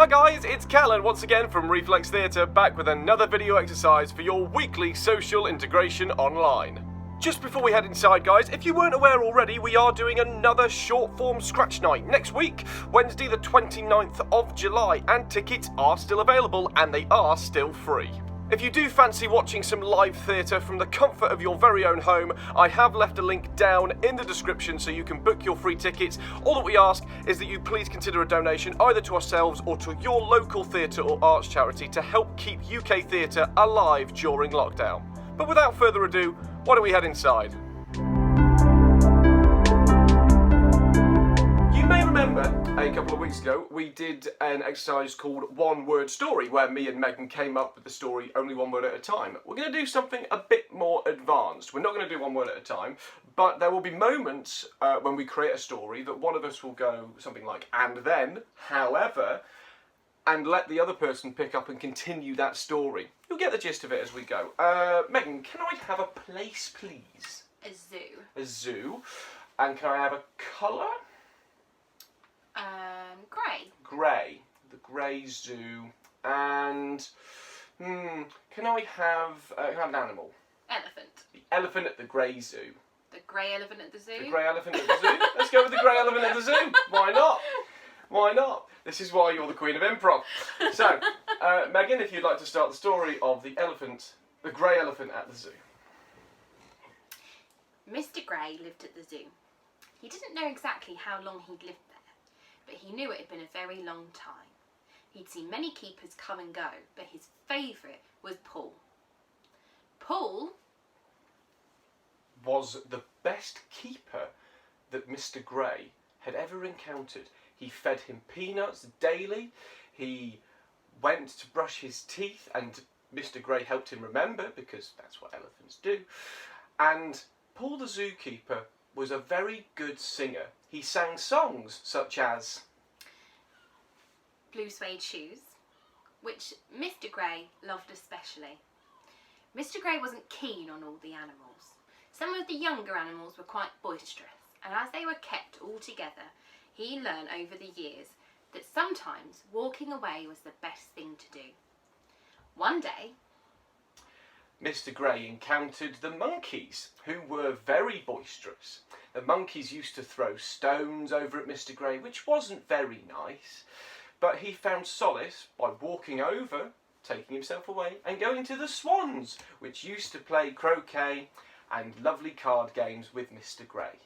Hi guys, it's Callan once again from Reflex Theatre, back with another video exercise for your weekly social integration online. Just before we head inside guys, if you weren't aware already, we are doing another short form scratch night next week, Wednesday the 29th of July, and tickets are still available and they are still free. If you do fancy watching some live theatre from the comfort of your very own home, I have left a link down in the description so you can book your free tickets. All that we ask is that you please consider a donation either to ourselves or to your local theatre or arts charity to help keep UK theatre alive during lockdown. But without further ado, why don't we head inside? You may remember a couple of weeks ago we did an exercise called One Word Story, where me and Megan came up with the story only one word at a time. We're going to do something a bit more advanced. We're not going to do one word at a time, but there will be moments when we create a story that one of us will go something like "and then, however," and let the other person pick up and continue that story. You'll get the gist of it as we go. Megan, can I have a place, please? A zoo. A zoo. And can I have a colour? Grey. Grey. The grey zoo. And can I have an animal? Elephant. The elephant at the grey zoo. The grey elephant at the zoo. The grey elephant at the zoo. Let's go with the grey elephant at the zoo. Why not? Why not? This is why you're the queen of improv. So, Megan, if you'd like to start the story of the grey elephant at the zoo. Mr. Grey lived at the zoo. He didn't know exactly how long he'd lived there, but he knew it had been a very long time. He'd seen many keepers come and go, but his favourite was Paul. Paul was the best keeper that Mr. Grey had ever encountered. He fed him peanuts daily, he went to brush his teeth, and Mr. Grey helped him remember, because that's what elephants do. And Paul the zookeeper was a very good singer. He sang songs such as Blue Suede Shoes, which Mr. Grey loved especially. Mr. Grey wasn't keen on all the animals. Some of the younger animals were quite boisterous, and as they were kept all together, he learned over the years that sometimes walking away was the best thing to do. One day, Mr. Grey encountered the monkeys, who were very boisterous. The monkeys used to throw stones over at Mr. Grey, which wasn't very nice, but he found solace by walking over, taking himself away, and going to the swans, which used to play croquet and lovely card games with Mr. Grey.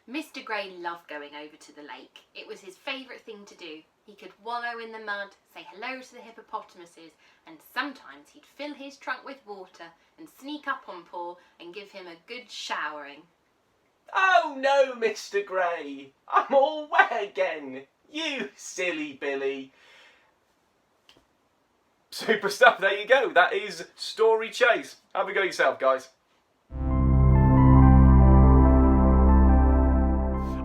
Mr. Grey loved going over to the lake. It was his favourite thing to do. He could wallow in the mud, say hello to the hippopotamuses, and sometimes he'd fill his trunk with water and sneak up on Paul and give him a good showering. "Oh no, Mr. Grey, I'm all wet again, you silly Billy." Super stuff, there you go. That is Story Chase. Have a go yourself, guys.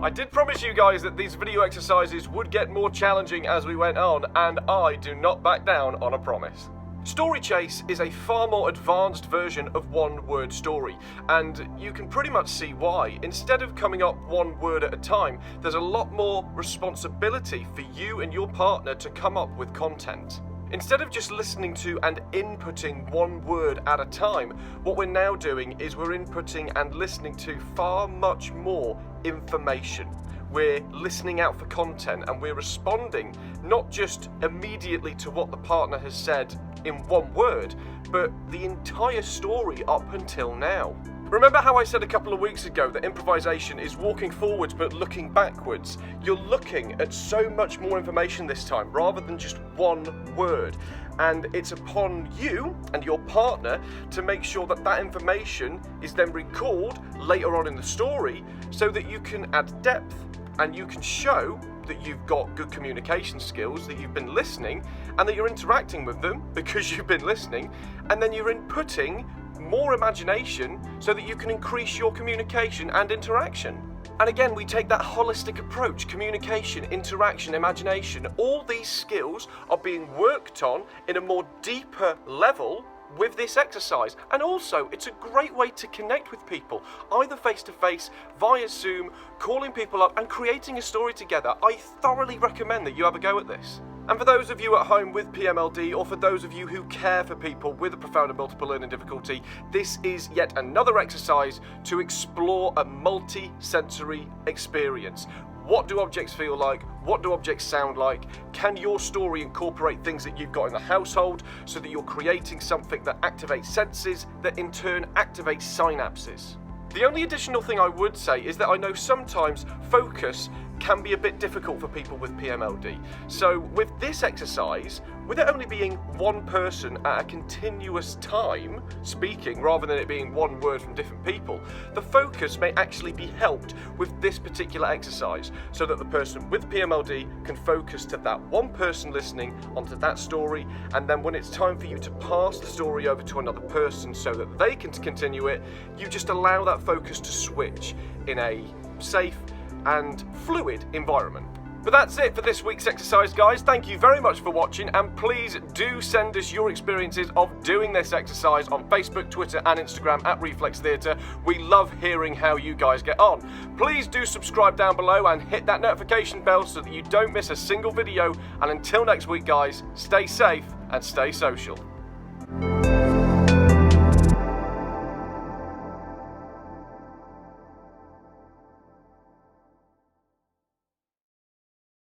I did promise you guys that these video exercises would get more challenging as we went on, and I do not back down on a promise. Story Chase is a far more advanced version of One Word Story, and you can pretty much see why. Instead of coming up one word at a time, there's a lot more responsibility for you and your partner to come up with content. Instead of just listening to and inputting one word at a time, what we're now doing is we're inputting and listening to far much more information. We're listening out for content and we're responding not just immediately to what the partner has said in one word, but the entire story up until now. Remember how I said a couple of weeks ago that improvisation is walking forwards but looking backwards? You're looking at so much more information this time rather than just one word. And it's upon you and your partner to make sure that that information is then recalled later on in the story so that you can add depth and you can show that you've got good communication skills, that you've been listening and that you're interacting with them because you've been listening, and then you're inputting more imagination so that you can increase your communication and interaction. And again, we take that holistic approach: communication, interaction, imagination. All these skills are being worked on in a more deeper level with this exercise. And also, it's a great way to connect with people, either face to face, via Zoom, calling people up and creating a story together. I thoroughly recommend that you have a go at this. And for those of you at home with PMLD, or for those of you who care for people with a profound and multiple learning difficulty, this is yet another exercise to explore a multi-sensory experience. What do objects feel like? What do objects sound like? Can your story incorporate things that you've got in the household so that you're creating something that activates senses that in turn activates synapses? The only additional thing I would say is that I know sometimes focus can be a bit difficult for people with PMLD. So with this exercise, with it only being one person at a continuous time speaking rather than it being one word from different people, the focus may actually be helped with this particular exercise so that the person with PMLD can focus to that one person listening onto that story, and then when it's time for you to pass the story over to another person so that they can continue it, you just allow that focus to switch in a safe and fluid environment. But that's it for this week's exercise, guys. Thank you very much for watching, and please do send us your experiences of doing this exercise on Facebook, Twitter and Instagram at Reflex Theatre. We love hearing how you guys get on. Please do subscribe down below and hit that notification bell so that you don't miss a single video. And until next week, guys, stay safe and stay social.